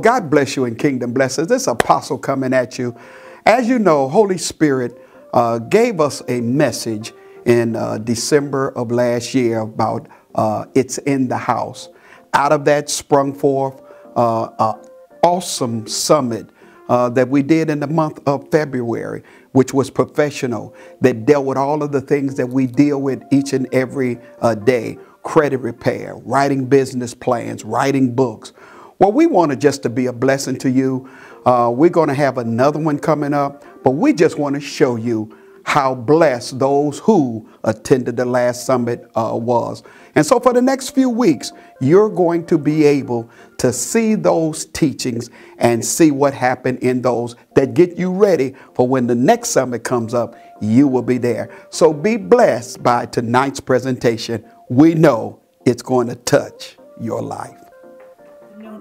God bless you and kingdom blessings. This apostle coming at you. As you know, Holy Spirit gave us a message in December of last year about it's in the house. Out of that sprung forth an awesome summit that we did in the month of February, which was professional, that dealt with all of the things that we deal with each and every day. Credit repair, writing business plans, writing books. Well, we want just to be a blessing to you. We're going to have another one coming up, but we just want to show you how blessed those who attended the last summit was. And so for the next few weeks, you're going to be able to see those teachings and see what happened in those that get you ready for when the next summit comes up, you will be there. So be blessed by tonight's presentation. We know it's going to touch your life.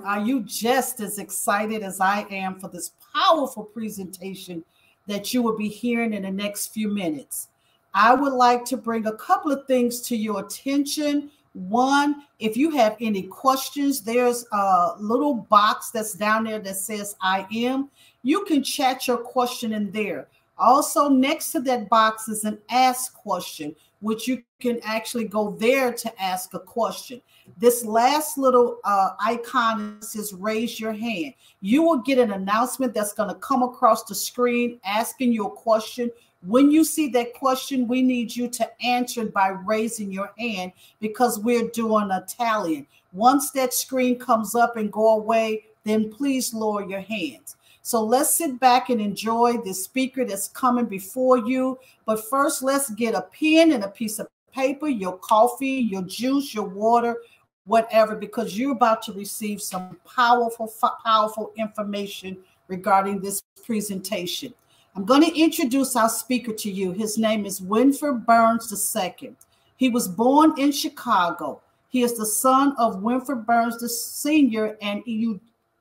Are you just as excited as I am for this powerful presentation that you will be hearing in the next few minutes? I would like to bring a couple of things to your attention. One, if you have any questions, there's a little box that's down there that says I am. You can chat your question in there. Also, next to that box is an ask question, which you can actually go there to ask a question. This last little icon says raise your hand. You will get an announcement that's going to come across the screen asking you a question. When you see that question, we need you to answer it by raising your hand because we're doing a tallying. Once that screen comes up and go away, then please lower your hands. So let's sit back and enjoy the speaker that's coming before you. But first, let's get a pen and a piece of paper, your coffee, your juice, your water, whatever, because you're about to receive some powerful information regarding this presentation. I'm going to introduce our speaker to you. His name is Winfred Burns II. He was born in Chicago. He is the son of Winfred Burns Sr. and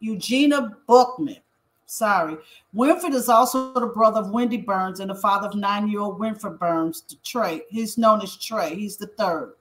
Eugenia Buckman. Winfred is also the brother of Windi Burns and the father of 9-year-old Winfred Burns, Trey. He's known as Trey. He's the third.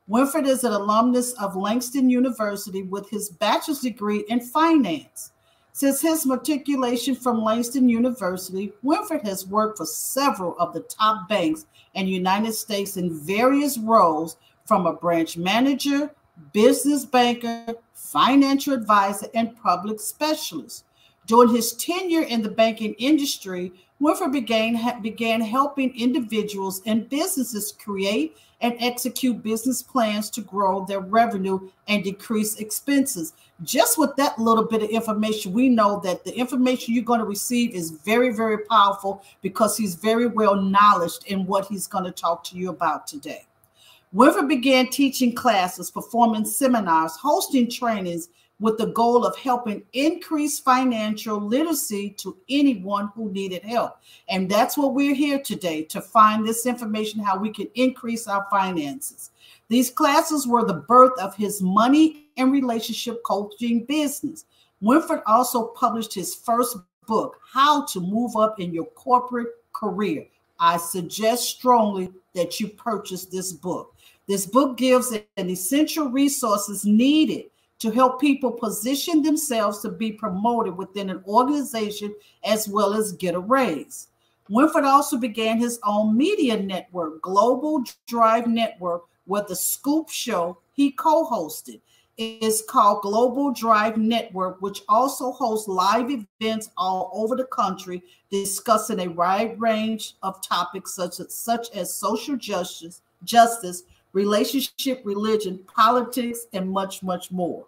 Winfred is an alumnus of Langston University with his bachelor's degree in finance. Since his matriculation from Langston University, Winfred has worked for several of the top banks in the United States in various roles, from a branch manager, business banker, financial advisor, and public specialist. During his tenure in the banking industry, Winfred began helping individuals and businesses create and execute business plans to grow their revenue and decrease expenses. Just with that little bit of information, we know that the information you're going to receive is very, very powerful because he's very well knowledgeable in what he's going to talk to you about today. Winfred began teaching classes, performing seminars, hosting trainings with the goal of helping increase financial literacy to anyone who needed help. And that's what we're here today, to find this information, how we can increase our finances. These classes were the birth of his money and relationship coaching business. Winfred also published his first book, How to Move Up in Your Corporate Career. I suggest strongly that you purchase this book. This book gives an essential resources needed to help people position themselves to be promoted within an organization as well as get a raise. Winfred also began his own media network, Global Drive Network, with the Scoop Show he co-hosted. It is called Global Drive Network, which also hosts live events all over the country discussing a wide range of topics such as social justice, relationship, religion, politics, and much, much more.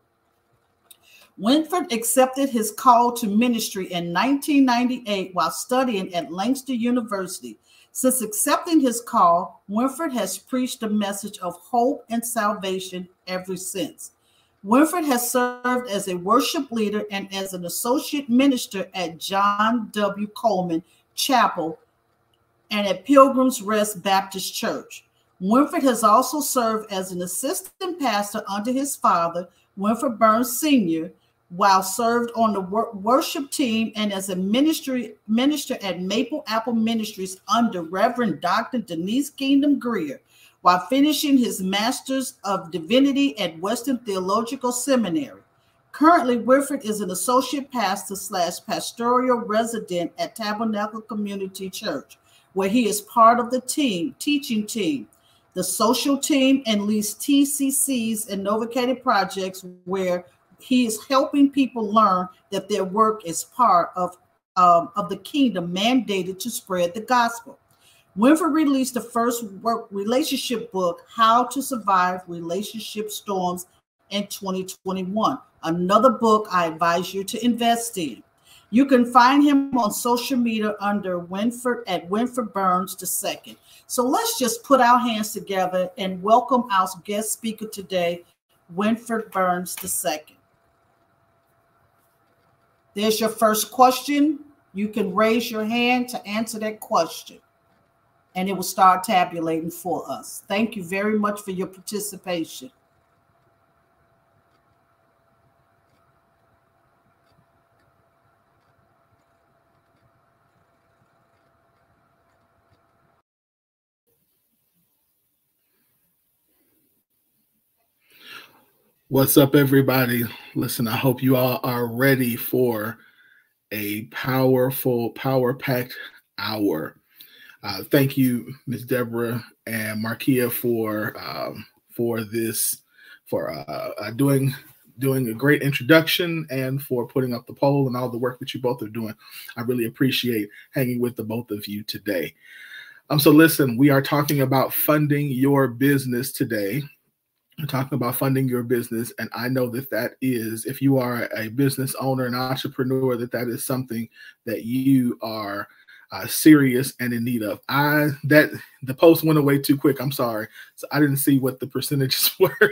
Winfred accepted his call to ministry in 1998 while studying at Langston University. Since accepting his call, Winfred has preached a message of hope and salvation ever since. Winfred has served as a worship leader and as an associate minister at John W. Coleman Chapel and at Pilgrim's Rest Baptist Church. Winfred has also served as an assistant pastor under his father, Winfred Burns Sr., while served on the worship team and as a minister at Maple Apple Ministries under Reverend Dr. Denise Kingdom Greer, while finishing his Master's of Divinity at Western Theological Seminary. Currently, Winfred is an associate pastor / pastoral resident at Tabernacle Community Church, where he is part of the teaching team, the social team, and leads TCCs and novated projects where he is helping people learn that their work is part of the kingdom mandated to spread the gospel. Winfred released the first work relationship book, How to Survive Relationship Storms, in 2021. Another book I advise you to invest in. You can find him on social media under Winfred Burns II. So let's just put our hands together and welcome our guest speaker today, Winfred Burns II. There's your first question. You can raise your hand to answer that question, and it will start tabulating for us. Thank you very much for your participation. What's up, everybody? Listen, I hope you all are ready for a powerful, power-packed hour. Thank you, Ms. Deborah and Markia, for doing a great introduction and for putting up the poll and all the work that you both are doing. I really appreciate hanging with the both of you today. So listen, we are talking about funding your business today. We're talking about funding your business, and I know that is, if you are a business owner, an entrepreneur, that is something that you are serious and in need of. The post went away too quick. I'm sorry. So I didn't see what the percentages were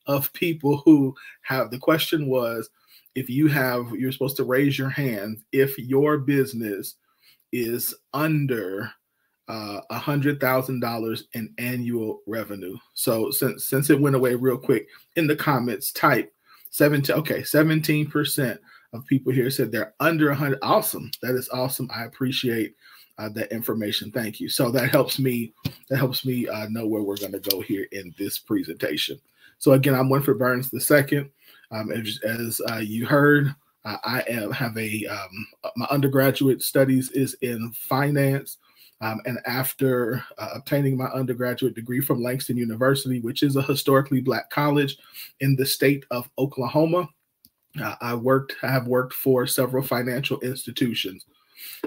of people who have. The question was, you're supposed to raise your hand if your business is under $100,000 in annual revenue. So since it went away real quick, in the comments, type 17% of people here said they're under 100. Awesome. That is awesome. I appreciate that information. Thank you. So that helps me know where we're going to go here in this presentation. So again, I'm Winfred Burns II. As you heard, I have my undergraduate studies is in finance. And after obtaining my undergraduate degree from Langston University, which is a historically Black college in the state of Oklahoma, I have worked for several financial institutions.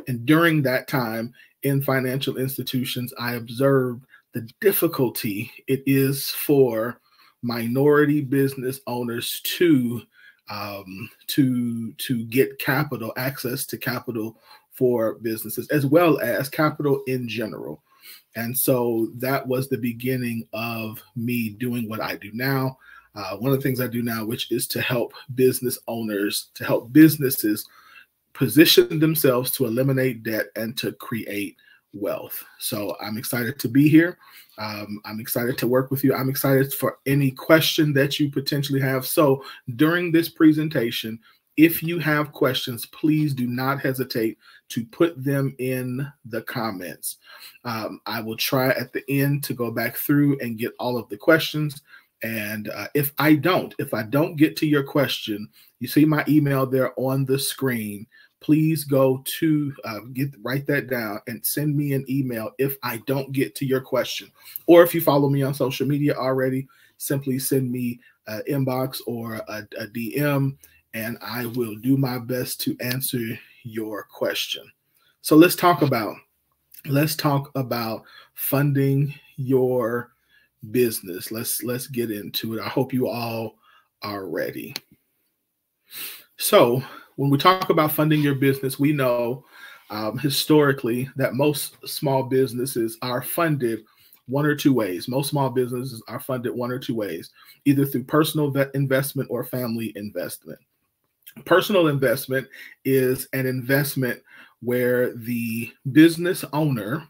And during that time in financial institutions, I observed the difficulty it is for minority business owners to get access to capital for businesses, as well as capital in general. And so that was the beginning of me doing what I do now. One of the things I do now, which is to help business owners, to help businesses position themselves to eliminate debt and to create wealth. So I'm excited to be here. I'm excited to work with you. I'm excited for any question that you potentially have. So during this presentation, if you have questions, please do not hesitate to put them in the comments. I will try at the end to go back through and get all of the questions. And if I don't get to your question, you see my email there on the screen. Please go to write that down and send me an email if I don't get to your question. Or if you follow me on social media already, simply send me an inbox or a DM, and I will do my best to answer your question. So let's talk about funding your business. Let's get into it. I hope you all are ready. So when we talk about funding your business, we know historically that most small businesses are funded one or two ways. Most small businesses are funded one or two ways, either through personal investment or family investment. Personal investment is an investment where the business owner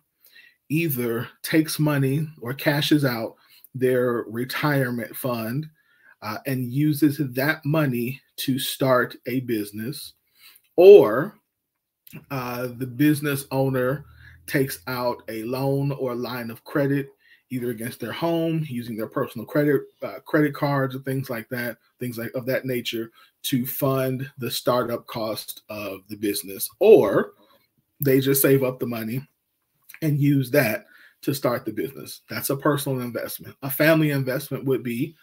either takes money or cashes out their retirement fund and uses that money to start a business, or the business owner takes out a loan or line of credit, either against their home, using their personal credit cards or things like that, things like of that nature, to fund the startup cost of the business, or they just save up the money and use that to start the business. That's a personal investment. A family investment would be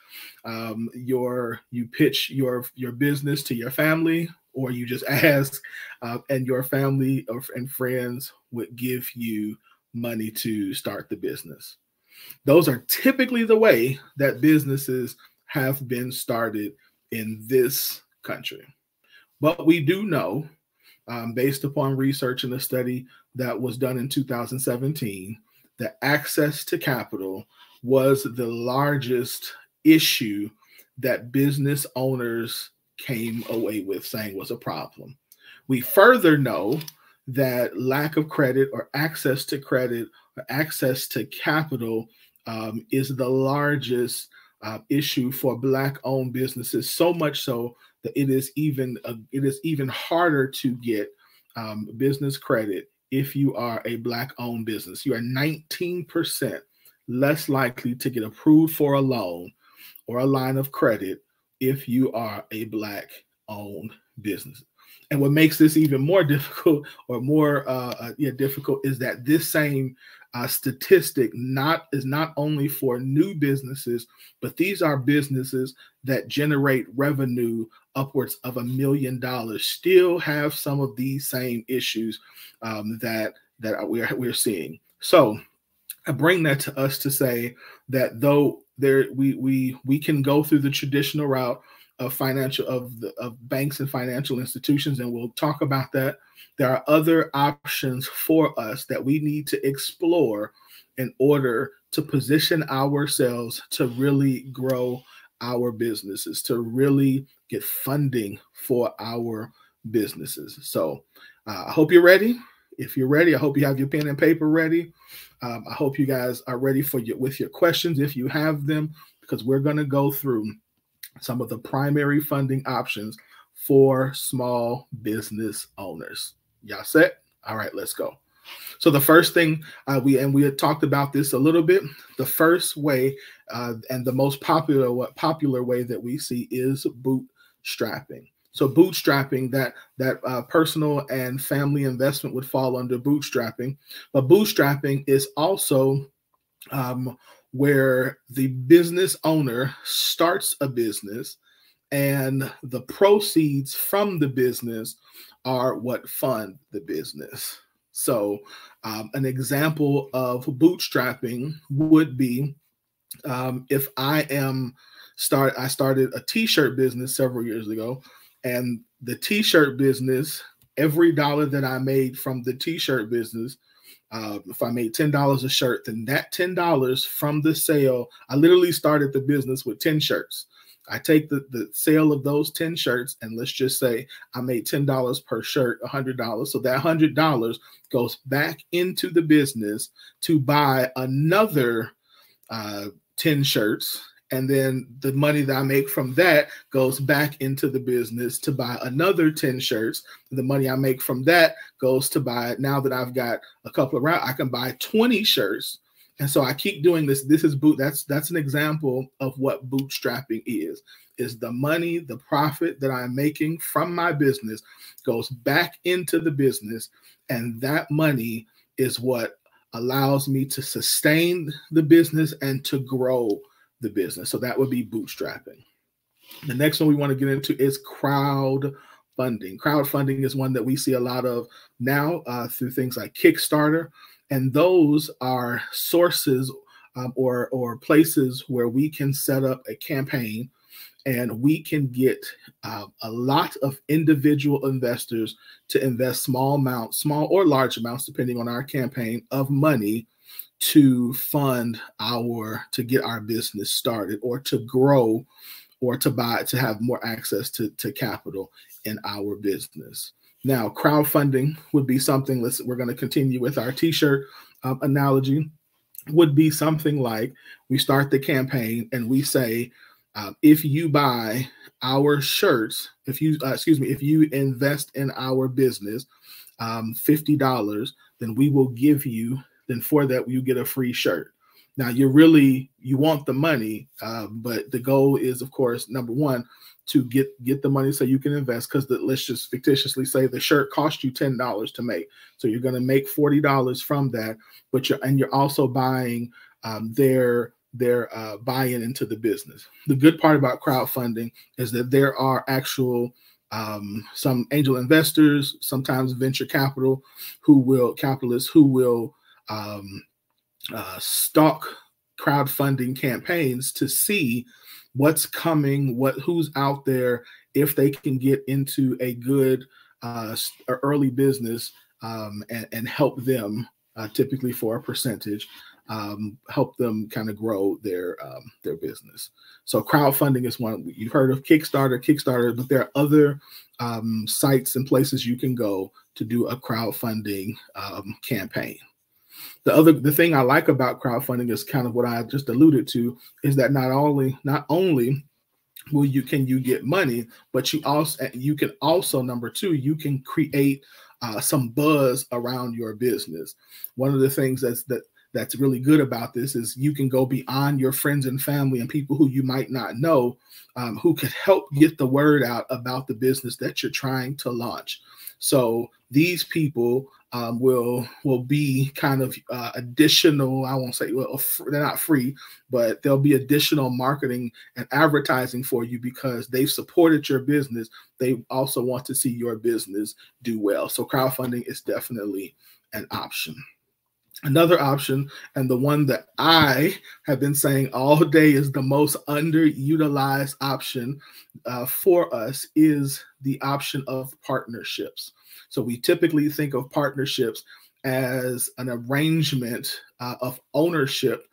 you pitch your business to your family, or you just ask, and your family and friends would give you money to start the business. Those are typically the way that businesses have been started in this country. But we do know, based upon research and a study that was done in 2017, that access to capital was the largest issue that business owners came away with saying was a problem. We further know that lack of credit or access to credit or access to capital is the largest issue for Black-owned businesses, so much so that it is even harder to get business credit if you are a Black-owned business. You are 19% less likely to get approved for a loan or a line of credit if you are a Black-owned business. And what makes this even more difficult, or more difficult, is that this same statistic is not only for new businesses, but these are businesses that generate revenue upwards of $1 million, still have some of these same issues that we're seeing. So I bring that to us to say that though we can go through the traditional route of banks and financial institutions, and we'll talk about that, there are other options for us that we need to explore in order to position ourselves to really grow our businesses, to really get funding for our businesses. So I hope you're ready. If you're ready, I hope you have your pen and paper ready. I hope you guys are ready with your questions, if you have them, because we're going to go through some of the primary funding options for small business owners. Y'all set? All right, let's go. So the first thing, we had talked about this a little bit. The first way and the most popular way that we see is bootstrapping. So bootstrapping, that personal and family investment would fall under bootstrapping. But bootstrapping is also where the business owner starts a business, and the proceeds from the business are what fund the business. So an example of bootstrapping would be if I started a t-shirt business several years ago, and the t-shirt business, every dollar that I made from the t-shirt business, if I made $10 a shirt, then that $10 from the sale, I literally started the business with 10 shirts. I take the sale of those 10 shirts, and let's just say I made $10 per shirt, $100. So that $100 goes back into the business to buy another 10 shirts. And then the money that I make from that goes back into the business to buy another 10 shirts. The money I make from that goes to buy, now that I've got a couple of rounds, I can buy 20 shirts. And so I keep doing this. This is that's an example of what bootstrapping is the money, the profit that I'm making from my business goes back into the business. And that money is what allows me to sustain the business and to grow the business. So that would be bootstrapping. The next one we want to get into is crowdfunding. Crowdfunding is one that we see a lot of now through things like Kickstarter. And those are sources or places where we can set up a campaign, and we can get a lot of individual investors to invest small or large amounts, depending on our campaign, of money to fund to get our business started, or to grow, or to have more access to capital in our business. Now, crowdfunding would be something, we're going to continue with our t-shirt analogy, would be something like we start the campaign and we say, if you buy our shirts, if you invest in our business $50, then we will give you, then for that you get a free shirt. Now you want the money, but the goal is, of course, number one, to get the money so you can invest, because let's just fictitiously say the shirt cost you $10 to make. So you're going to make $40 from that, but you're also buying their buy-in into the business. The good part about crowdfunding is that there are actual some angel investors, sometimes venture capitalists who will stalk crowdfunding campaigns to see what's coming, who's out there, if they can get into a good early business and help them, typically for a percentage, help them kind of grow their business. So crowdfunding is one. You've heard of Kickstarter, but there are other sites and places you can go to do a crowdfunding campaign. The thing I like about crowdfunding is kind of what I just alluded to, is that not only can you get money, but you can also, number two, you can create some buzz around your business. One of the things that's really good about this is you can go beyond your friends and family and people who you might not know, who could help get the word out about the business that you're trying to launch. So these people will be kind of additional, I won't say, well, they're not free, but there'll be additional marketing and advertising for you because they've supported your business. They also want to see your business do well. So crowdfunding is definitely an option. Another option, and the one that I have been saying all day is the most underutilized option for us, is the option of partnerships. So we typically think of partnerships as an arrangement of ownership,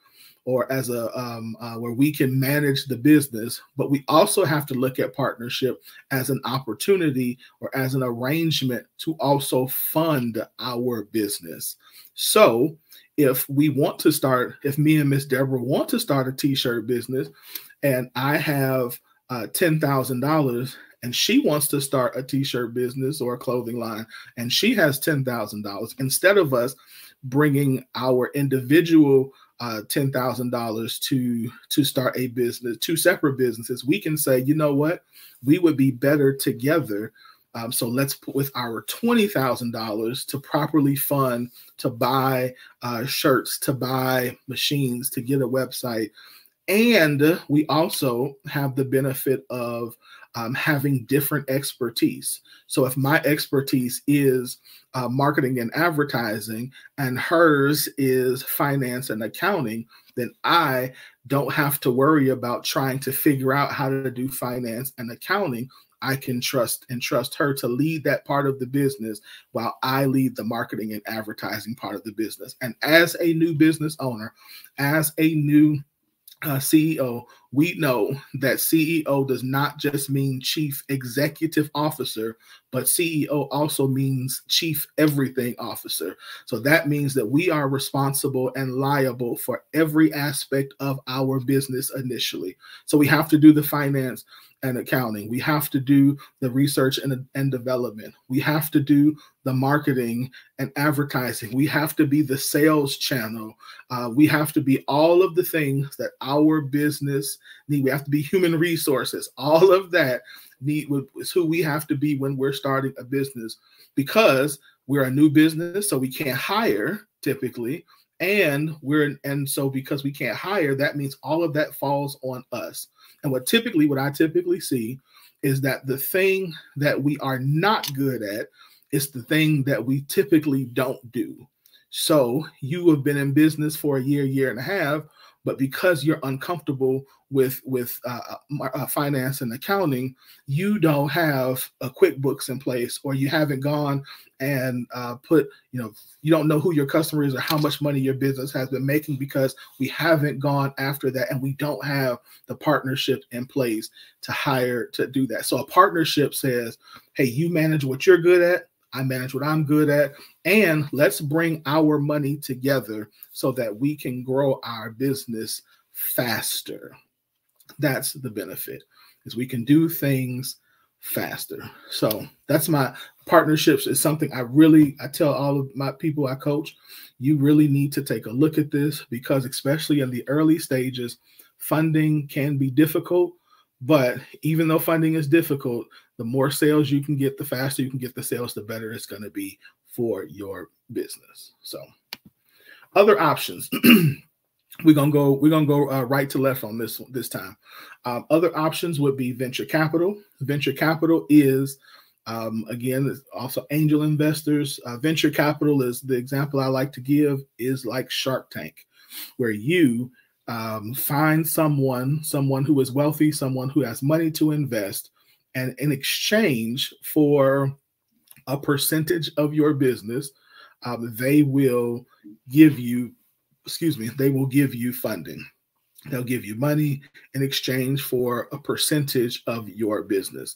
or as where we can manage the business, but we also have to look at partnership as an opportunity or as an arrangement to also fund our business. So if me and Miss Deborah want to start a t-shirt business, and I have $10,000, and she wants to start a t-shirt business or a clothing line, and she has $10,000, instead of us bringing our individual $10,000 to start a business, two separate businesses, we can say, you know what, we would be better together. So let's put with our $20,000 to properly fund, to buy shirts, to buy machines, to get a website. And we also have the benefit of having different expertise. So if my expertise is marketing and advertising, and hers is finance and accounting, then I don't have to worry about trying to figure out how to do finance and accounting. I can trust her to lead that part of the business while I lead the marketing and advertising part of the business. And as a new business owner, as a new CEO, we know that CEO does not just mean chief executive officer, but CEO also means chief everything officer. So that means that we are responsible and liable for every aspect of our business initially. So we have to do the finance and accounting. We have to do the research and development. We have to do the marketing and advertising. We have to be the sales channel. We have to be all of the things that our business need. We have to be human resources. All of that is who we have to be when we're starting a business, because we're a new business, so we can't hire typically. And so because we can't hire, that means all of that falls on us. And what I typically see is that the thing that we are not good at is the thing that we typically don't do. So you have been in business for a year and a half, but because you're uncomfortable with finance and accounting, you don't have a QuickBooks in place, or you haven't gone and you don't know who your customer is or how much money your business has been making, because we haven't gone after that, and we don't have the partnership in place to hire to do that. So a partnership says, hey, you manage what you're good at, I manage what I'm good at, and let's bring our money together so that we can grow our business faster. That's the benefit, is we can do things faster. So that's my partnerships is something I tell all of my people I coach, you really need to take a look at this, because especially in the early stages, funding can be difficult. But even though funding is difficult, the more sales you can get, the faster you can get the sales, the better it's going to be for your business. So other options. We're gonna go right to left on this time. Other options would be venture capital. Venture capital is again, also angel investors. Venture capital is the example I like to give is like Shark Tank, where you find someone who is wealthy, someone who has money to invest, and in exchange for a percentage of your business, they will give you funding. They'll give you money in exchange for a percentage of your business.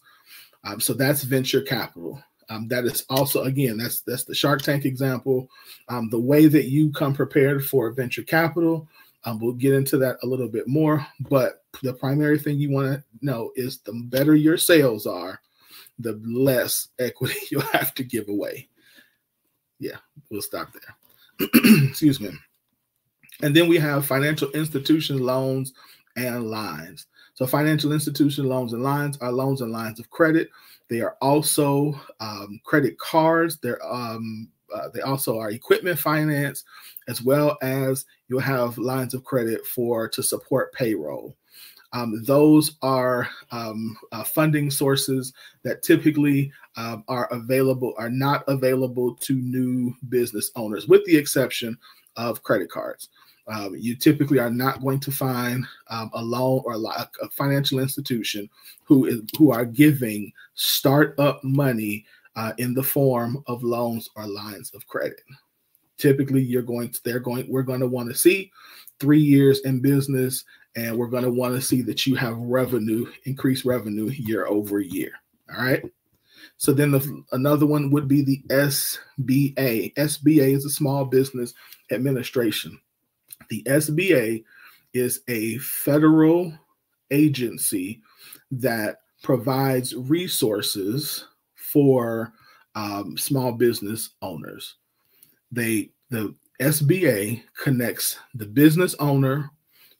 So that's venture capital. That is also, again, that's the Shark Tank example. The way that you come prepared for venture capital, we'll get into that a little bit more. But the primary thing you want to know is the better your sales are, the less equity you'll have to give away. Yeah, we'll stop there. Excuse me. And then we have financial institution loans and lines. So financial institution loans and lines are loans and lines of credit. They are also credit cards. They also are equipment finance, as well as you'll have lines of credit to support payroll. Those are funding sources that typically are not available to new business owners, with the exception of credit cards. You typically are not going to find a loan or a financial institution who are giving startup money in the form of loans or lines of credit. Typically, we're going to want to see 3 years in business, and we're going to want to see that you have increased revenue year over year. All right. So then another one would be the SBA. SBA is a Small Business Administration. The SBA is a federal agency that provides resources for small business owners. The SBA connects the business owner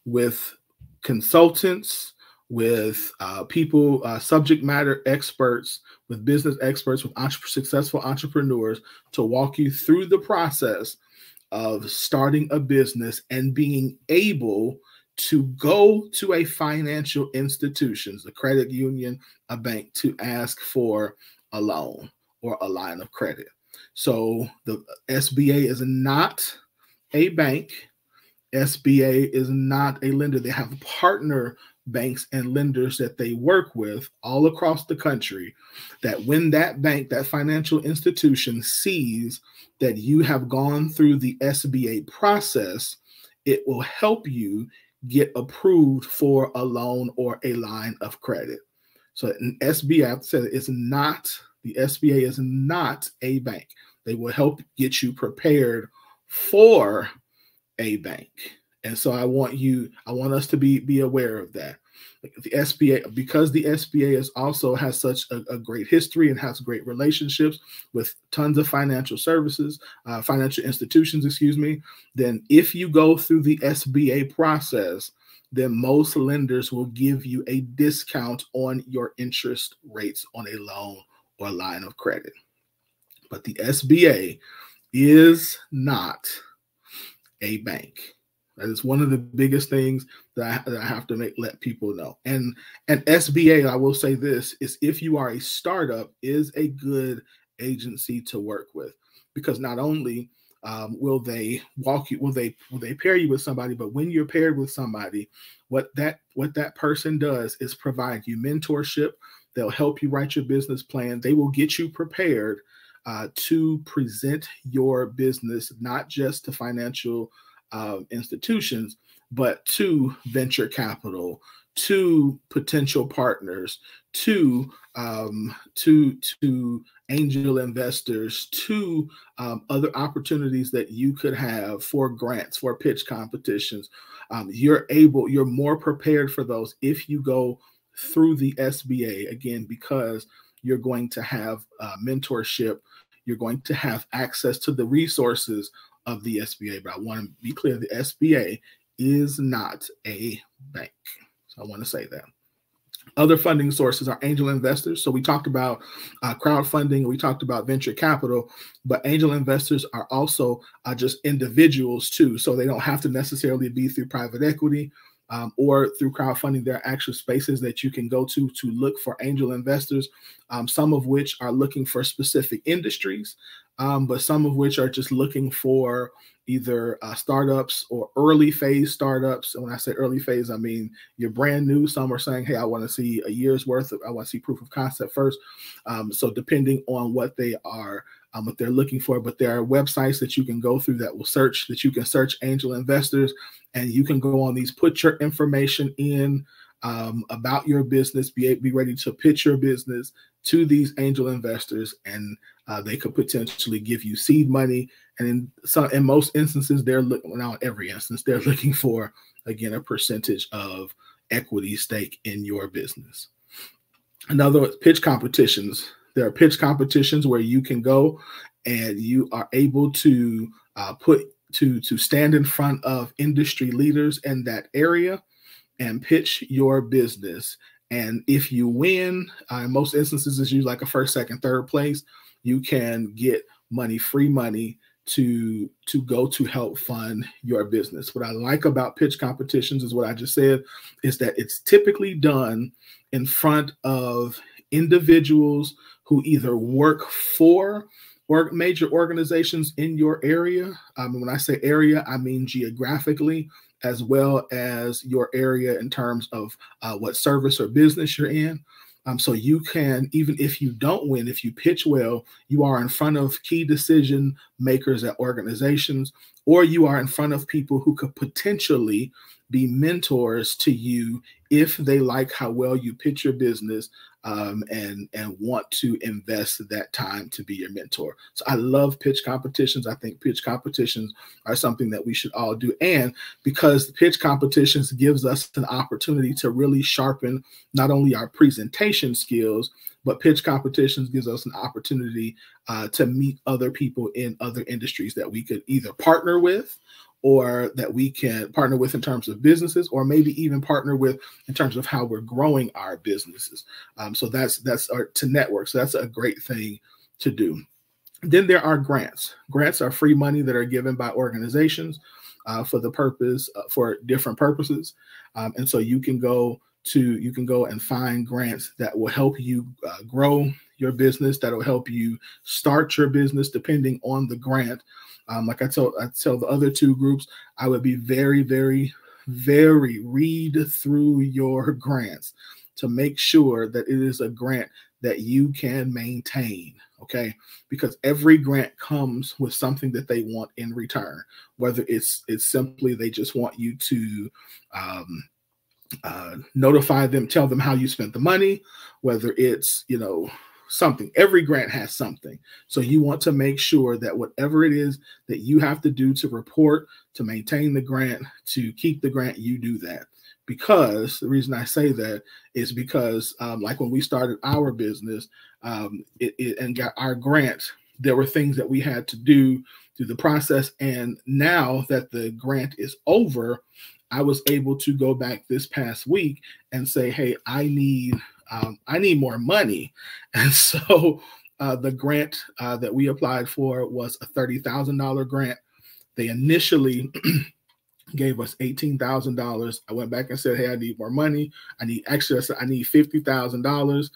with consultants, with people, subject matter experts, with business experts, with successful entrepreneurs to walk you through the process of starting a business and being able to go to a financial institution, a credit union, a bank, to ask for a loan or a line of credit. So the SBA is not a bank. SBA is not a lender. They have partner banks and lenders that they work with all across the country, that when that bank, that financial institution, sees that you have gone through the SBA process, it will help you get approved for a loan or a line of credit. So an SBA, I have to say, the SBA is not a bank. They will help get you prepared for a bank. And so I want us to be aware of that. The SBA, because the SBA has such a great history and has great relationships with tons of financial institutions, then if you go through the SBA process, then most lenders will give you a discount on your interest rates on a loan or a line of credit. But the SBA is not a bank. That is one of the biggest things that I have to let people know. And SBA, I will say this, is if you are a startup, is a good agency to work with, because not only will they pair you with somebody, but when you're paired with somebody, what that person does is provide you mentorship. They'll help you write your business plan. They will get you prepared to present your business, not just to financial institutions, but to venture capital, to potential partners, to angel investors, to other opportunities that you could have for grants, for pitch competitions. You're more prepared for those if you go through the SBA, again, because you're going to have mentorship, you're going to have access to the resources of the SBA. But I want to be clear, the SBA is not a bank. So I want to say that. Other funding sources are angel investors. So we talked about crowdfunding, we talked about venture capital, but angel investors are also just individuals too. So they don't have to necessarily be through private equity or through crowdfunding. There are actual spaces that you can go to look for angel investors, some of which are looking for specific industries, but some of which are just looking for either startups or early phase startups. And when I say early phase, I mean you're brand new. Some are saying, hey, I want to see a year's worth of, I want to see proof of concept first. So depending on what they are, what they're looking for, but there are websites that you can go through that will search, that you can search angel investors, and you can go on these, put your information in about your business, be ready to pitch your business to these angel investors, and they could potentially give you seed money. And in most instances, they're looking, well, not every instance, they're looking for, again, a percentage of equity stake in your business. Another pitch competitions. There are pitch competitions where you can go and you are able to stand in front of industry leaders in that area and pitch your business. And if you win, in most instances, it's usually like a first, second, third place, you can get money, free money to go to help fund your business. What I like about pitch competitions is what I just said, is that it's typically done in front of individuals who either work for or major organizations in your area. When I say area, I mean geographically, as well as your area in terms of what service or business you're in. So you can, even if you don't win, if you pitch well, you are in front of key decision makers at organizations, or you are in front of people who could potentially be mentors to you if they like how well you pitch your business and want to invest that time to be your mentor. So I love pitch competitions. I think pitch competitions are something that we should all do. And because pitch competitions gives us an opportunity to really sharpen not only our presentation skills, but pitch competitions gives us an opportunity to meet other people in other industries that we could either partner with, or that we can partner with in terms of businesses, or maybe even partner with in terms of how we're growing our businesses. So that's to network. So that's a great thing to do. Then there are grants. Grants are free money that are given by organizations for the purpose, for different purposes. And so you can go and find grants that will help you grow your business, that will help you start your business depending on the grant. Like I tell the other two groups, I would be very, very, very read through your grants to make sure that it is a grant that you can maintain, okay? Because every grant comes with something that they want in return, whether it's simply they just want you to notify them, tell them how you spent the money, whether it's, something. Every grant has something. So you want to make sure that whatever it is that you have to do to report, to maintain the grant, to keep the grant, you do that. Because the reason I say that is because like when we started our business and got our grant, there were things that we had to do through the process. And now that the grant is over, I was able to go back this past week and say, hey, I need more money. And so the grant that we applied for was a $30,000 grant. They initially gave us $18,000. I went back and said, hey, I need more money. I need $50,000.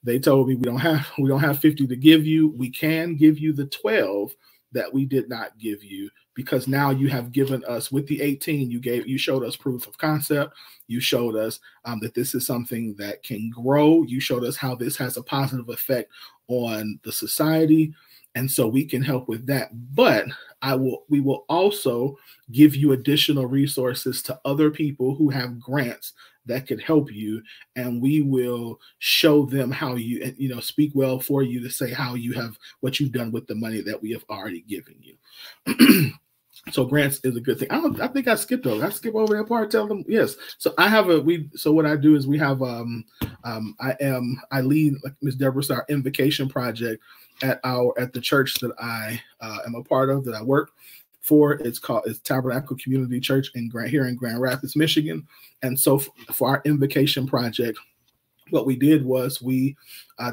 They told me we don't have 50 to give you. We can give you the 12 that we did not give you, because now you have given us, with the 18, you showed us proof of concept. You showed us that this is something that can grow. You showed us how this has a positive effect on the society. And so we can help with that. But we will also give you additional resources to other people who have grants that could help you. And we will show them how you, speak well for you to say how you have, what you've done with the money that we have already given you. So grants is a good thing. I think I skipped over. I skipped over that part. Tell them yes. So I have So what I do is we have I lead, like Ms. Deborah said, our invocation project at the church that I am a part of, that I work for. It's Tabernacle Community Church here in Grand Rapids, Michigan. And so for our invocation project, what we did was we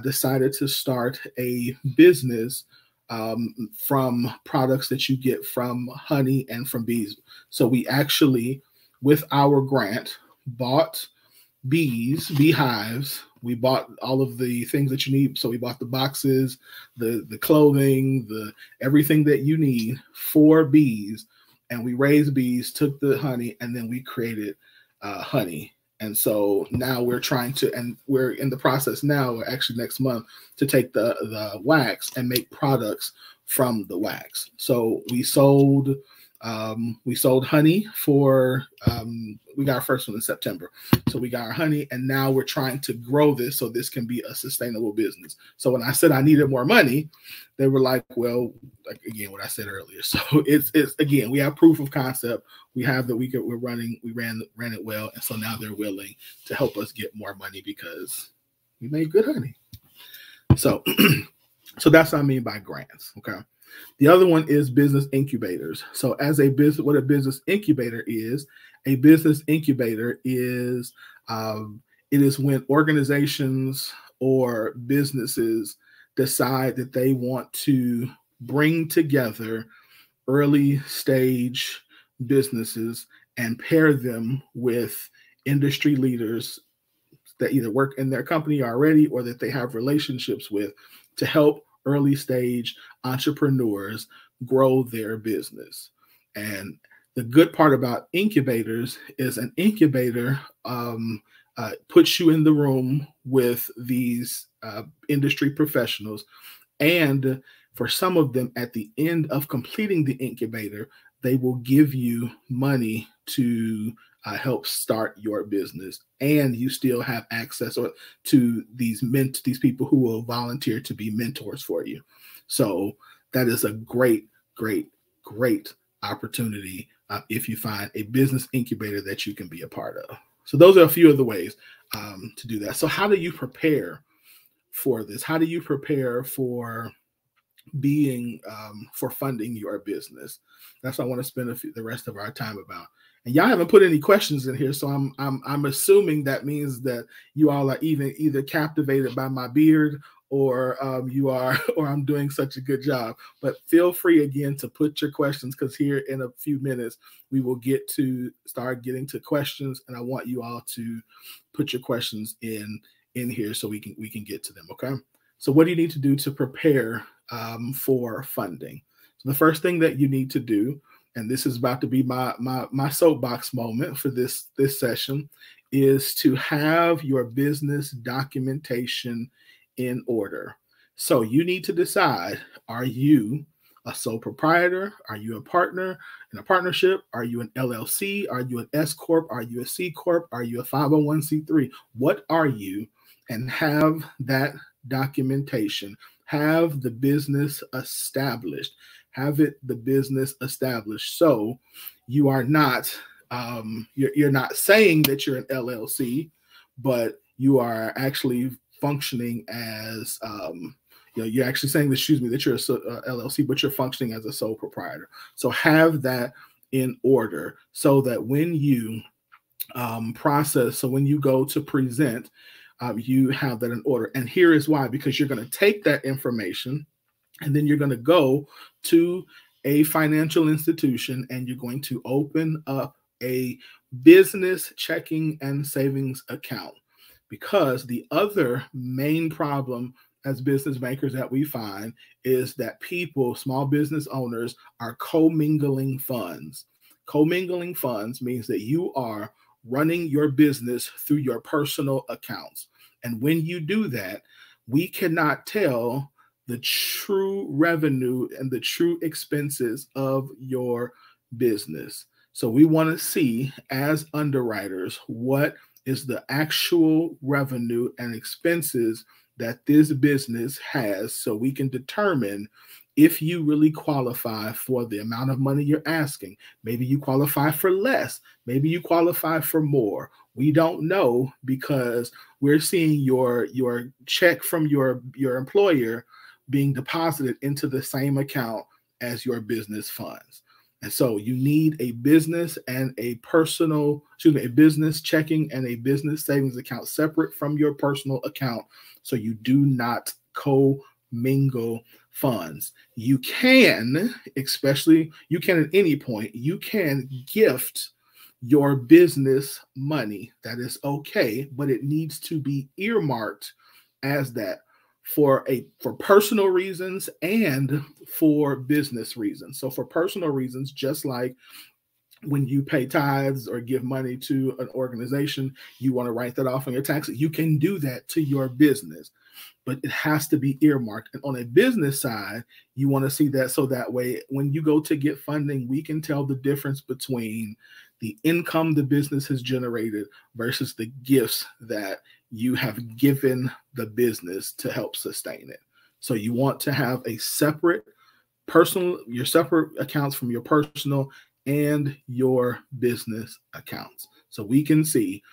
decided to start a business from products that you get from honey and from bees. So we actually, with our grant, bought beehives. We bought all of the things that you need. So we bought the boxes, the clothing, everything that you need for bees. And we raised bees, took the honey, and then we created honey. And so now we're we're in the process now, actually next month, to take the wax and make products from the wax. So we sold honey for, we got our first one in September. So we got our honey, and now we're trying to grow this so this can be a sustainable business. So when I said I needed more money, they were like, well, like, again, what I said earlier. So it's again, we have proof of concept. We have that we ran it well. And so now they're willing to help us get more money because we made good honey. So, so that's what I mean by grants. Okay. The other one is business incubators. So as what a business incubator is it is when organizations or businesses decide that they want to bring together early stage businesses and pair them with industry leaders that either work in their company already or that they have relationships with to help early stage entrepreneurs grow their business. And the good part about incubators is an incubator puts you in the room with these industry professionals. And for some of them, at the end of completing the incubator, they will give you money to help start your business, and you still have access to these people who will volunteer to be mentors for you. So that is a great, great, great opportunity if you find a business incubator that you can be a part of. So those are a few of the ways to do that. So how do you prepare for this? How do you prepare for being for funding your business? That's what I want to spend the rest of our time about. And y'all haven't put any questions in here, so I'm assuming that means that you all are either captivated by my beard or you are, or I'm doing such a good job. But feel free again to put your questions, because here in a few minutes we will start getting to questions, and I want you all to put your questions in here so we can get to them. Okay. So what do you need to do to prepare for funding? So the first thing that you need to do, and this is about to be my soapbox moment for this session, is to have your business documentation in order. So you need to decide, are you a sole proprietor? Are you a partner in a partnership? Are you an LLC? Are you an S Corp? Are you a C Corp? Are you a 501c3? What are you? And have that documentation. Have the business established. The business established. So you are not, you're not saying that you're an LLC, but you are actually functioning as, you're actually saying, that you're a LLC, but you're functioning as a sole proprietor. So have that in order so that when you when you go to present, you have that in order. And here is why: because you're going to take that information and then you're going to go to a financial institution and you're going to open up a business checking and savings account. Because the other main problem as business bankers that we find is that small business owners, are commingling funds. Commingling funds means that you are running your business through your personal accounts. And when you do that, we cannot tell the true revenue and the true expenses of your business. So we want to see, as underwriters, what is the actual revenue and expenses that this business has, so we can determine if you really qualify for the amount of money you're asking. Maybe you qualify for less. Maybe you qualify for more. We don't know, because we're seeing your check from your employer being deposited into the same account as your business funds. And so you need a business and a personal, a business checking and a business savings account separate from your personal account, so you do not co-mingle funds. You can, you can at any point, you can gift your business money. That is okay, but it needs to be earmarked as that for personal reasons and for business reasons. So for personal reasons, just like when you pay tithes or give money to an organization, you want to write that off on your taxes. You can do that to your business, but it has to be earmarked. And on a business side, you want to see that, so that way, when you go to get funding, we can tell the difference between the income the business has generated versus the gifts that you have given the business to help sustain it. So you want to have a separate your separate accounts from your personal and your business accounts, so we can see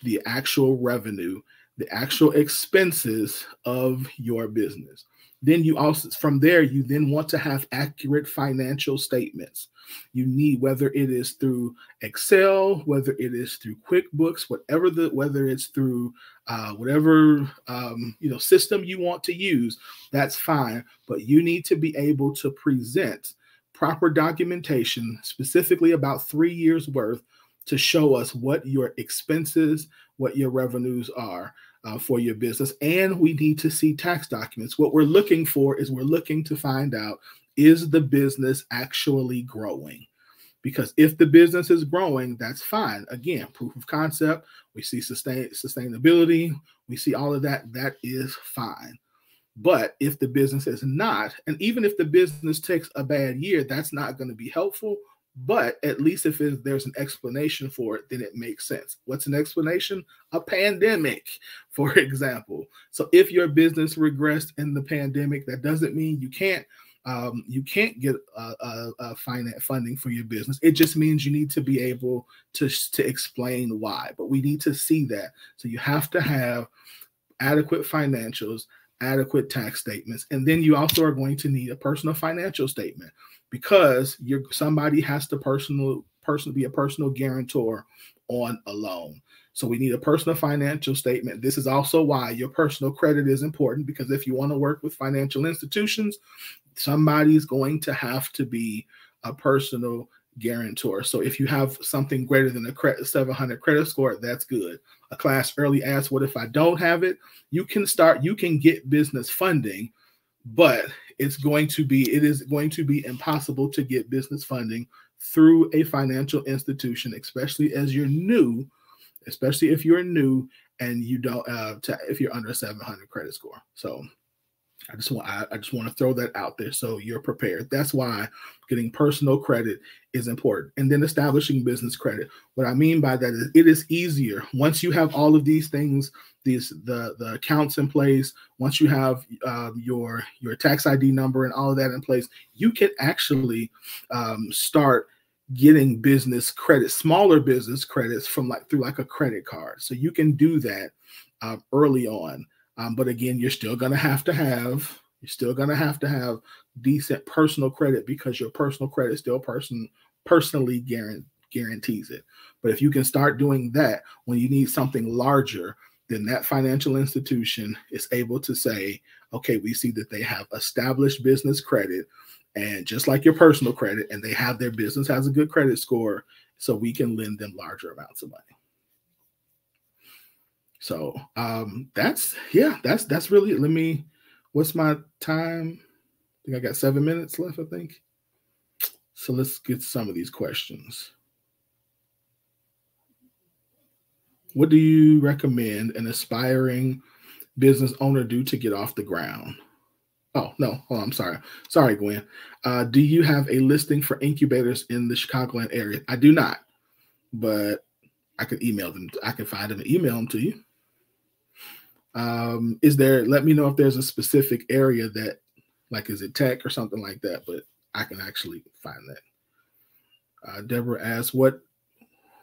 the actual revenue, the actual expenses of your business. Then you also, from there, you then want to have accurate financial statements. You need, whether it is through Excel, whether it is through QuickBooks, whether it's through whatever system you want to use, that's fine. But you need to be able to present proper documentation, specifically about 3 years worth, to show us what your expenses, what your revenues are for your business. And we need to see tax documents. What we're looking for is, we're looking to find out, is the business actually growing? Because if the business is growing, that's fine. Again, proof of concept, we see sustainability, we see all of that, that is fine. But if the business is not, and even if the business takes a bad year, that's not going to be helpful. But at least if there's an explanation for it, then it makes sense. What's an explanation? A pandemic, for example. So if your business regressed in the pandemic, that doesn't mean you can't get finance funding for your business. It just means you need to be able to explain why. But we need to see that. So you have to have adequate financials, adequate tax statements, and then you also are going to need a personal financial statement, because somebody has to be a personal guarantor on a loan. So we need a personal financial statement. This is also why your personal credit is important, because if you want to work with financial institutions, somebody's going to have to be a personal guarantor. So if you have something greater than a 700 credit score, that's good. A class early asked, what if I don't have it? You can get business funding, but it is going to be impossible to get business funding through a financial institution, especially if you're new and you don't if you're under a 700 credit score. So I just want to throw that out there so you're prepared. That's why getting personal credit is important. And then establishing business credit. What I mean by that is, it is easier once you have all of these things, the accounts in place. Once you have your tax ID number and all of that in place, you can actually start getting business credit, smaller business credits through a credit card. So you can do that early on. But again, you're still going to have to have decent personal credit, because your personal credit still personally guarantees it. But if you can start doing that when you need something larger, then that financial institution is able to say, okay, we see that they have established business credit, and just like your personal credit, and their business has a good credit score, so we can lend them larger amounts of money. So that's really it. What's my time? I think I got 7 minutes left, I think. So let's get some of these questions. What do you recommend an aspiring business owner do to get off the ground? Oh, no. Oh, I'm sorry. Sorry, Gwen. Do you have a listing for incubators in the Chicagoland area? I do not, but I could email them. I can find them and email them to you. Let me know if there's a specific area that Like, is it tech or something like that? But I can actually find that. Deborah asks, what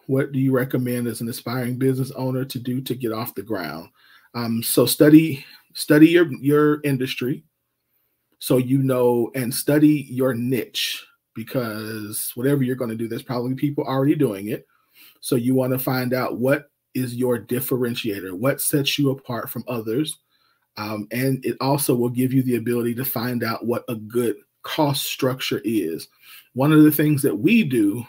do you recommend as an aspiring business owner to do to get off the ground? So study your industry, so you know, and study your niche, because whatever you're going to do, there's probably people already doing it. So you want to find out what is your differentiator, what sets you apart from others. And it also will give you the ability to find out what a good cost structure is. One of the things that we do,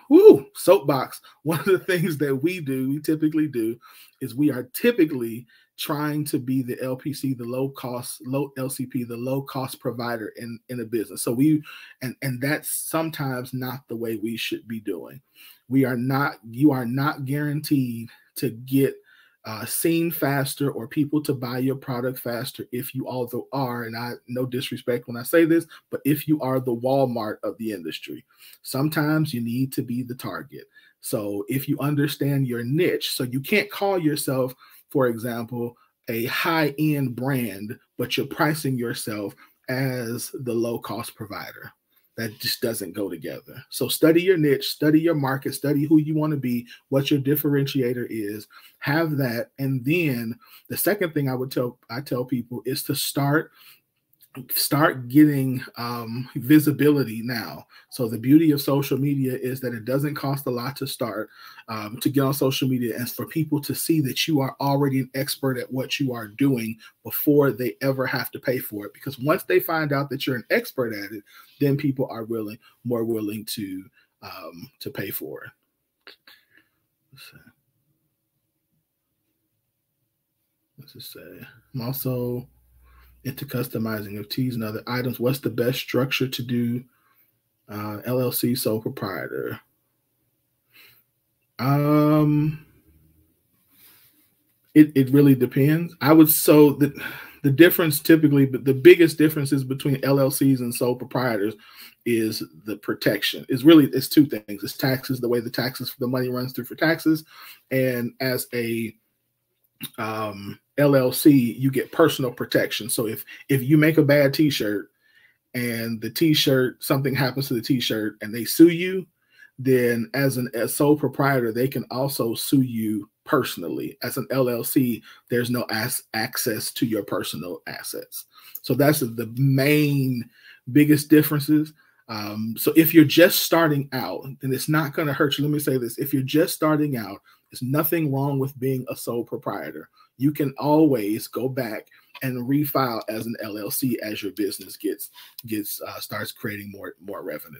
soapbox, one of the things that we typically do, is we are typically trying to be the LPC, the low LCP, the low cost provider in a business. So and that's sometimes not the way we should be doing. You are not guaranteed to get seen faster or people to buy your product faster if you also are, and I no disrespect when I say this, but if you are the Walmart of the industry, sometimes you need to be the Target. So if you understand your niche, so you can't call yourself, for example, a high-end brand, but you're pricing yourself as the low-cost provider. That just doesn't go together. So study your niche, study your market, study who you want to be, what your differentiator is, have that. And then the second thing I tell people is to start getting visibility now. So the beauty of social media is that it doesn't cost a lot to start, to get on social media, and for people to see that you are already an expert at what you are doing before they ever have to pay for it. Because once they find out that you're an expert at it, then people are more willing to pay for it. Let's just say, I'm also into customizing of teas and other items. What's the best structure to do LLC sole proprietor? It really depends. The difference typically, but the biggest differences between LLCs and sole proprietors is the protection. It's two things. It's taxes, the way the money runs through for taxes, and as a LLC, you get personal protection. So if you make a bad T-shirt and the T-shirt, something happens to the T-shirt and they sue you, then as a sole proprietor, they can also sue you personally. As an LLC, there's no access to your personal assets. So that's the biggest differences. So if you're just starting out, then it's not going to hurt you. Let me say this. If you're just starting out, there's nothing wrong with being a sole proprietor. You can always go back and refile as an LLC as your business starts creating more revenue.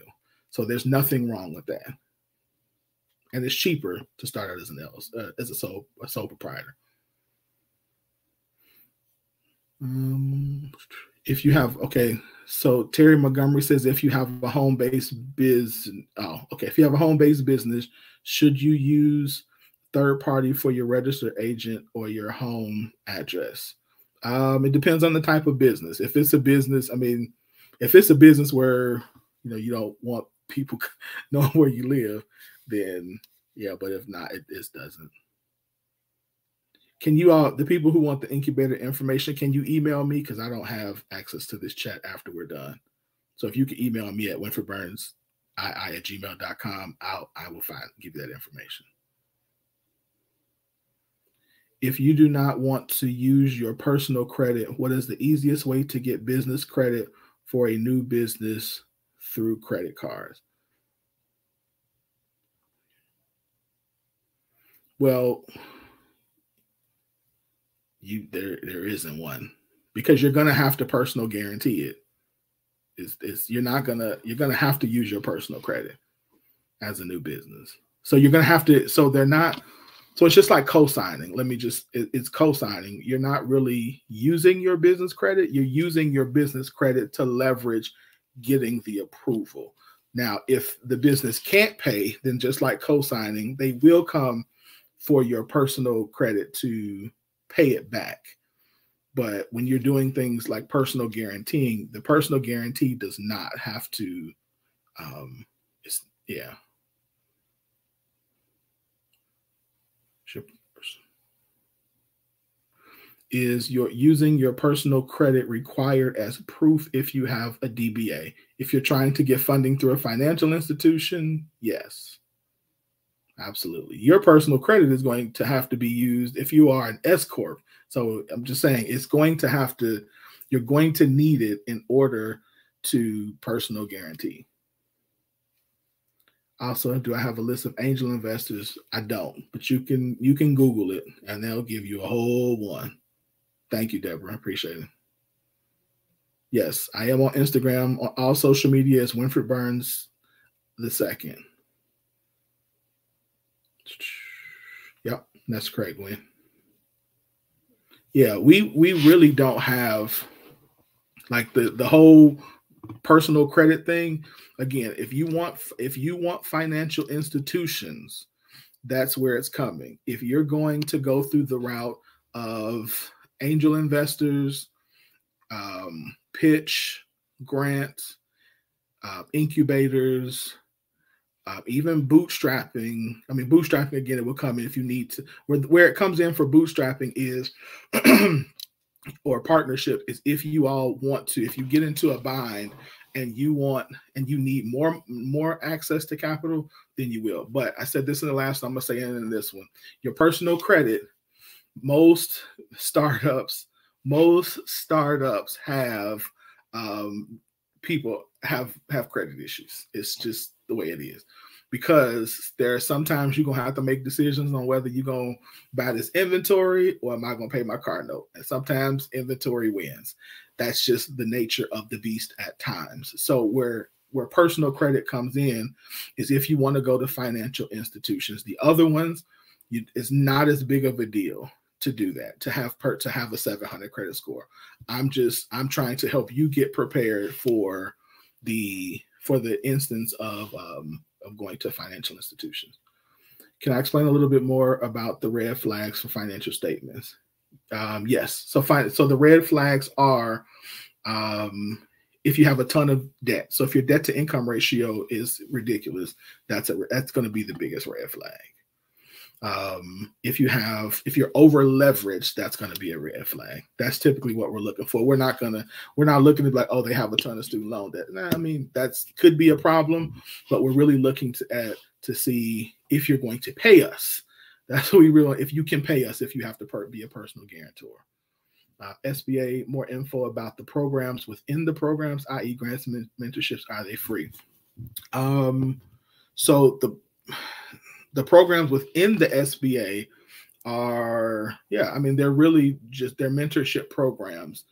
So there's nothing wrong with that. And it's cheaper to start out as an LLC, as a sole proprietor. If you have, so Terry Montgomery says, if you have a home-based business, if you have a home-based business, should you use third party for your registered agent or your home address? It depends on the type of business. If it's a business, where you don't want people knowing where you live, then yeah. But if not, it doesn't. Can you the people who want the incubator information, can you email me? Because I don't have access to this chat after we're done. So if you can email me at winfredburns@gmail.com, I will give you that information. If you do not want to use your personal credit, what is the easiest way to get business credit for a new business through credit cards? Well, there isn't one, because you're going to have to personal guarantee it. You're going to have to use your personal credit as a new business. So you're going to have to, so it's just like co-signing. It's co-signing. You're not really using your business credit. You're using your business credit to leverage getting the approval. Now, if the business can't pay, then just like co-signing, they will come for your personal credit to pay it back. But when you're doing things like personal guaranteeing, the personal guarantee does not have to, is you're using your personal credit required as proof if you have a DBA. If you're trying to get funding through a financial institution, yes, absolutely. Your personal credit is going to have to be used if you are an S Corp. So I'm just saying it's going to have to, you're going to need it in order to personal guarantee. Also, do I have a list of angel investors? I don't, but you can Google it and they'll give you a whole one. Thank you, Deborah. I appreciate it. Yes, I am on Instagram. On all social media is Winfred Burns II. Yep, that's correct, Win. Yeah, we really don't have like the whole personal credit thing. Again, if you want financial institutions, that's where it's coming. If you're going to go through the route of angel investors, pitch, grant, incubators, even bootstrapping. I mean, bootstrapping, again, it will come in if you need to. Where it comes in for bootstrapping is, or partnership, is if you all want to, if you get into a bind and you need more access to capital, then you will. But I said this in the last one, I'm going to say it in this one. Your personal credit, most startups have people have credit issues. It's just the way it is, because there are sometimes you're gonna have to make decisions on whether you're gonna buy this inventory or am I gonna pay my car note, and sometimes inventory wins. That's just the nature of the beast at times. So where personal credit comes in is if you want to go to financial institutions. The other ones, it's not as big of a deal to do that, to have a 700 credit score. I'm trying to help you get prepared for the instance of going to financial institutions. Can I explain a little bit more about the red flags for financial statements? Yes. So the red flags are if you have a ton of debt. So if your debt to income ratio is ridiculous, that's going to be the biggest red flag. If you're over leveraged, that's going to be a red flag. That's typically what we're looking for. We're not looking at like, oh, they have a ton of student loan debt. Nah, I mean, that's could be a problem, but we're really looking to see if you're going to pay us. That's what we really, if you can pay us, if you have to be a personal guarantor. SBA, more info about the programs within the programs, i.e. grants and mentorships, are they free? So the programs within the SBA are, I mean, they're really just, they're mentorship programs.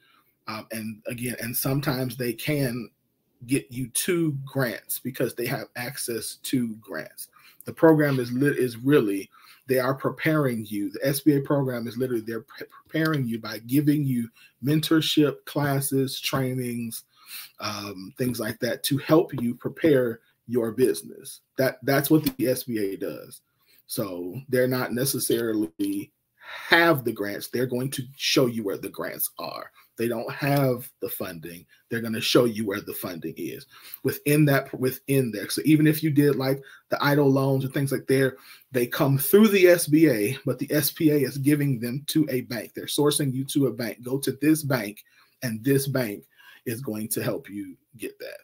And sometimes they can get you to grants because they have access to grants. The program is really, they are preparing you. The SBA program is literally, they're preparing you by giving you mentorship classes, trainings, things like that to help you prepare your business. That's what the SBA does. So they're not necessarily have the grants. They're going to show you where the grants are. They don't have the funding. They're going to show you where the funding is within there. So even if you did like the idle loans and things like that, they come through the SBA, but the SBA is giving them to a bank. They're sourcing you to a bank. Go to this bank, and this bank is going to help you get that.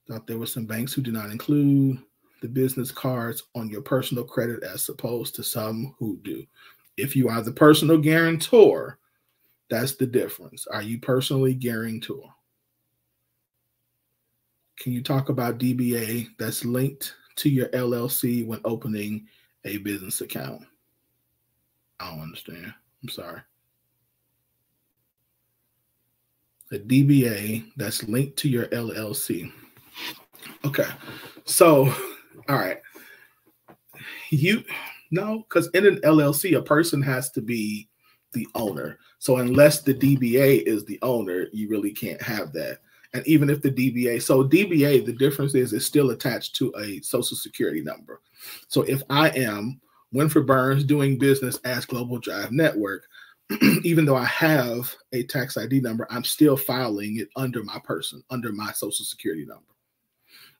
Thought there were some banks who do not include the business cards on your personal credit as opposed to some who do. If you are the personal guarantor, that's the difference. Are you personally guarantor? Can you talk about DBA that's linked to your LLC when opening a business account? I don't understand. I'm sorry. A DBA that's linked to your LLC. Okay. So, all right. No, because in an LLC, a person has to be the owner. So unless the DBA is the owner, you really can't have that. And even if the DBA, the difference is it's still attached to a social security number. So if I am Winfred Burns doing business as Global Drive Network, even though I have a tax ID number, I'm still filing it under my person, under my social security number.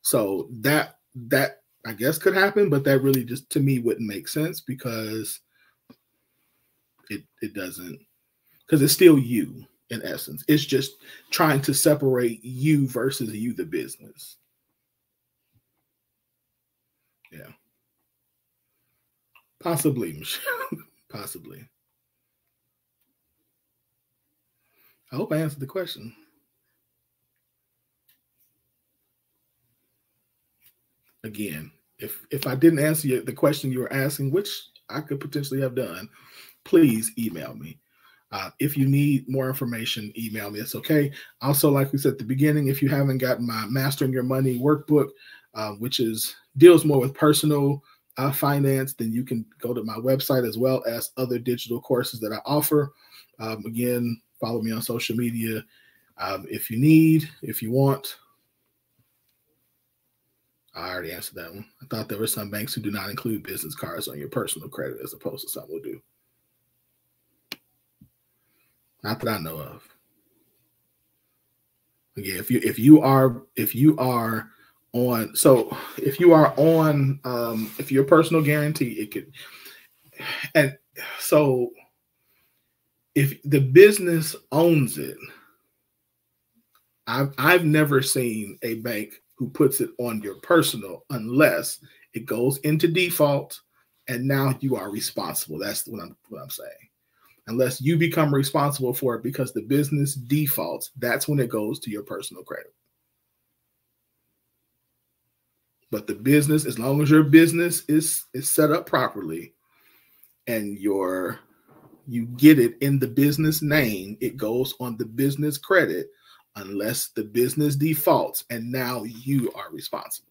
So that I guess could happen, but that really just to me wouldn't make sense because It doesn't, because it's still you in essence. It's just trying to separate you versus you, the business. Yeah. Possibly, Michelle. Possibly. I hope I answered the question. Again, if I didn't answer the question you were asking, which I could potentially have done, please email me. If you need more information, email me. It's okay. Also, like we said at the beginning, if you haven't gotten my Mastering Your Money workbook, which deals more with personal finance, then you can go to my website, as well as other digital courses that I offer. Again, follow me on social media if you want. I already answered that one. I thought there were some banks who do not include business cards on your personal credit, as opposed to some will do. Not that I know of. Again, if you are on, so if you are on, if you're a personal guarantee, it could, and so if the business owns it, I've never seen a bank who puts it on your personal unless it goes into default and now you are responsible. That's what I'm saying. Unless you become responsible for it because the business defaults, that's when it goes to your personal credit. But the business, as long as your business is set up properly and you get it in the business name, it goes on the business credit unless the business defaults and now you are responsible.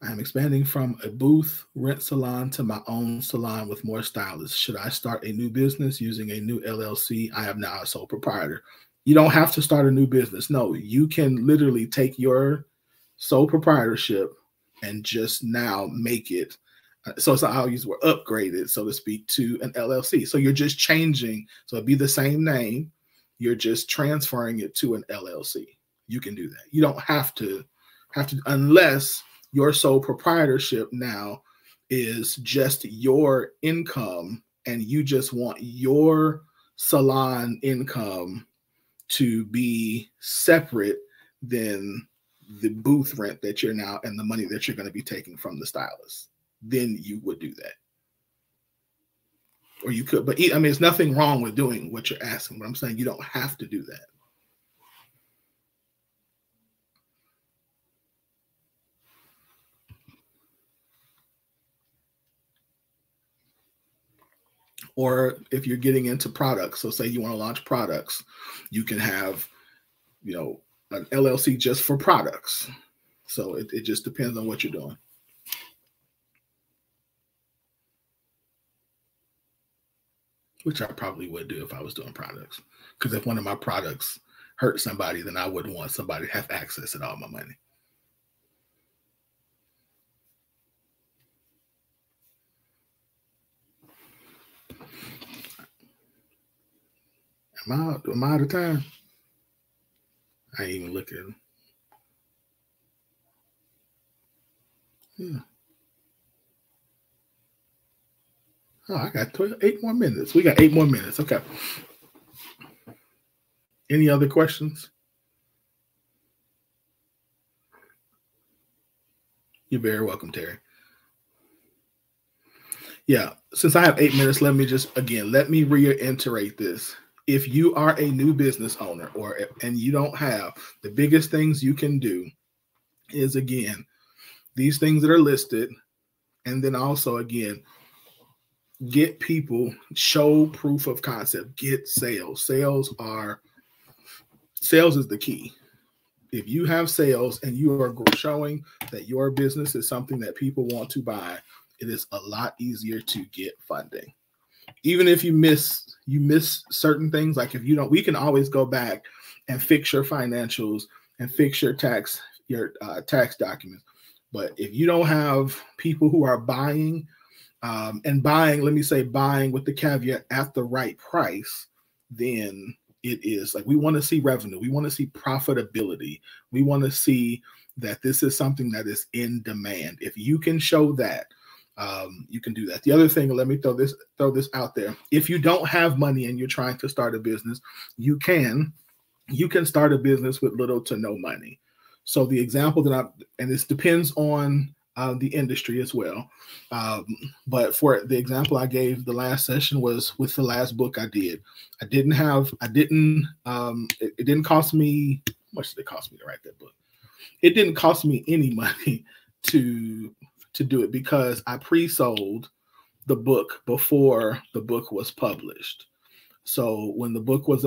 I'm expanding from a booth rent salon to my own salon with more stylists. Should I start a new business using a new LLC? I am now a sole proprietor. You don't have to start a new business. No, you can literally take your sole proprietorship and just now make it. So it's I'll use the word upgraded, so to speak, to an LLC. So you're just changing. So it'd be the same name. You're just transferring it to an LLC. You can do that. You don't have to unless your sole proprietorship now is just your income and you just want your salon income to be separate than the booth rent that you're now and the money that you're going to be taking from the stylist. Then you would do that. Or you could, but I mean, there's nothing wrong with doing what you're asking, but I'm saying you don't have to do that. Or if you're getting into products, so say you want to launch products, you can have, an LLC just for products. So it just depends on what you're doing. Which I probably would do if I was doing products. Because if one of my products hurt somebody, then I wouldn't want somebody to have access to all my money. Am I out of time? I ain't even look at them. Yeah. Oh, I got 8 more minutes. We got 8 more minutes. Okay. Any other questions? You're very welcome, Terry. Yeah, since I have 8 minutes, let me reiterate this. If you are a new business owner and you don't have, the biggest things you can do is, again, these things that are listed. And then also, again, get people, show proof of concept, get sales. Sales is the key. If you have sales and you are showing that your business is something that people want to buy, it is a lot easier to get funding. Even if you miss certain things, like if you don't, we can always go back and fix your financials and fix your tax documents. But if you don't have people who are buying, and buying, let me say buying with the caveat at the right price, then it is like we want to see revenue. We want to see profitability. We want to see that this is something that is in demand. If you can show that, you can do that. The other thing, let me throw this out there. If you don't have money and you're trying to start a business, you can start a business with little to no money. So the example and this depends on the industry as well. But for the example I gave the last session was with the last book I did. It didn't cost me, how much did it cost me to write that book? It didn't cost me any money to do it because I pre-sold the book before the book was published. So when the book was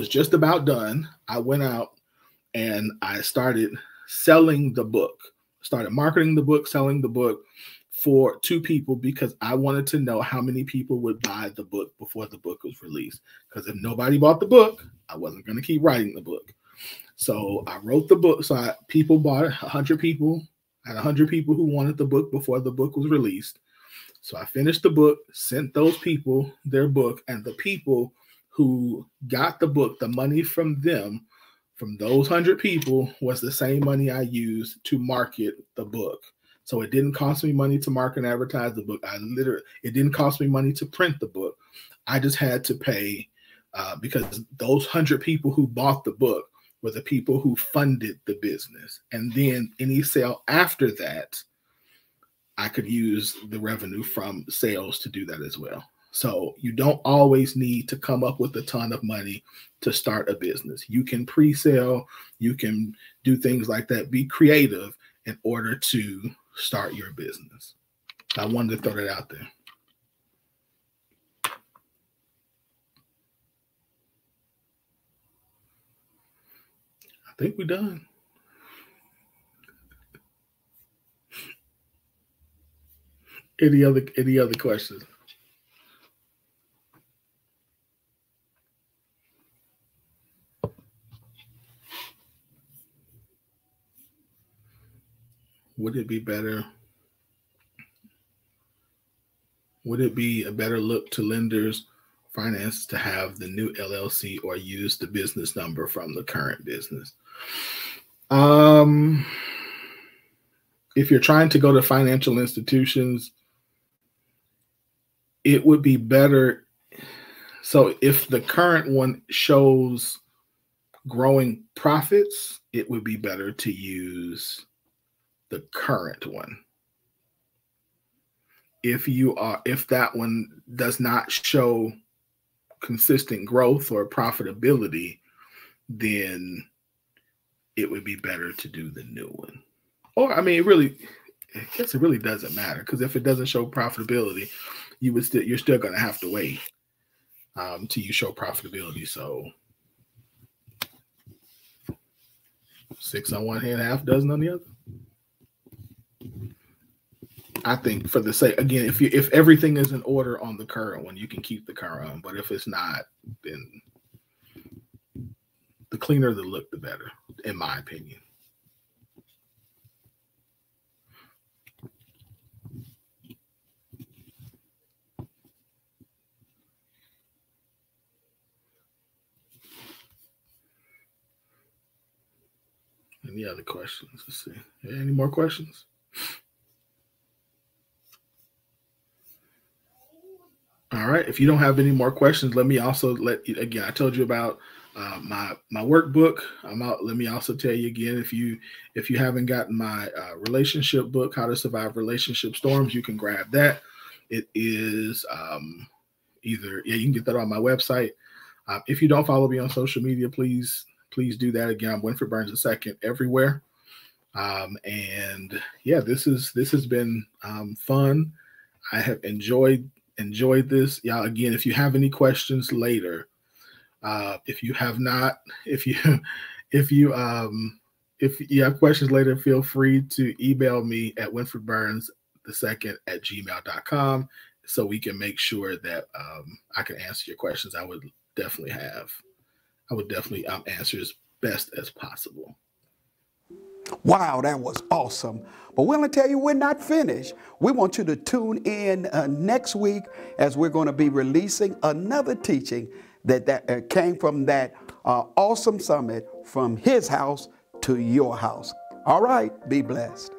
just about done, I went out and I started selling the book, started marketing the book, selling the book to people because I wanted to know how many people would buy the book before the book was released. Because if nobody bought the book, I wasn't going to keep writing the book. So I wrote the book. So people bought it, 100 people. I had 100 people who wanted the book before the book was released. So I finished the book, sent those people their book, and the people who got the book, the money from them, from those 100 people, was the same money I used to market the book. So it didn't cost me money to market and advertise the book. It didn't cost me money to print the book. I just had to pay because those 100 people who bought the book were the people who funded the business. And then any sale after that, I could use the revenue from sales to do that as well. So you don't always need to come up with a ton of money to start a business. You can pre-sale, you can do things like that. Be creative in order to start your business. I wanted to throw that out there. I think we're done. Any other questions? Would it be better? Would it be a better look to lenders' finance to have the new LLC or use the business number from the current business? If you're trying to go to financial institutions, it would be better. So if the current one shows growing profits, it would be better to use the current one. If that one does not show consistent growth or profitability, then it would be better to do the new one. Or, I mean, I guess it really doesn't matter, because if it doesn't show profitability, you're still going to have to wait till you show profitability. So 6 on one hand, half dozen on the other. I think for the sake, again, if everything is in order on the current one, you can keep the current one. But if it's not, then the cleaner the look, the better, in my opinion. Any other questions? Let's see. Any more questions? All right. If you don't have any more questions, let me also again, I told you about my workbook. Let me also tell you again, if you haven't gotten my relationship book, How to Survive Relationship Storms, you can grab that. It is you can get that on my website. If you don't follow me on social media, please do that. Again, I'm Winfred Burns II everywhere. And yeah, this has been fun. I have enjoyed this. Yeah, again, if you have any questions later, if you have questions later, feel free to email me at winfredburns2@gmail.com so we can make sure that I can answer your questions. I would definitely answer as best as possible. Wow, that was awesome. But we're going to tell you we're not finished. We want you to tune in next week as we're going to be releasing another teaching that came from that awesome summit, from his house to your house. All right, be blessed.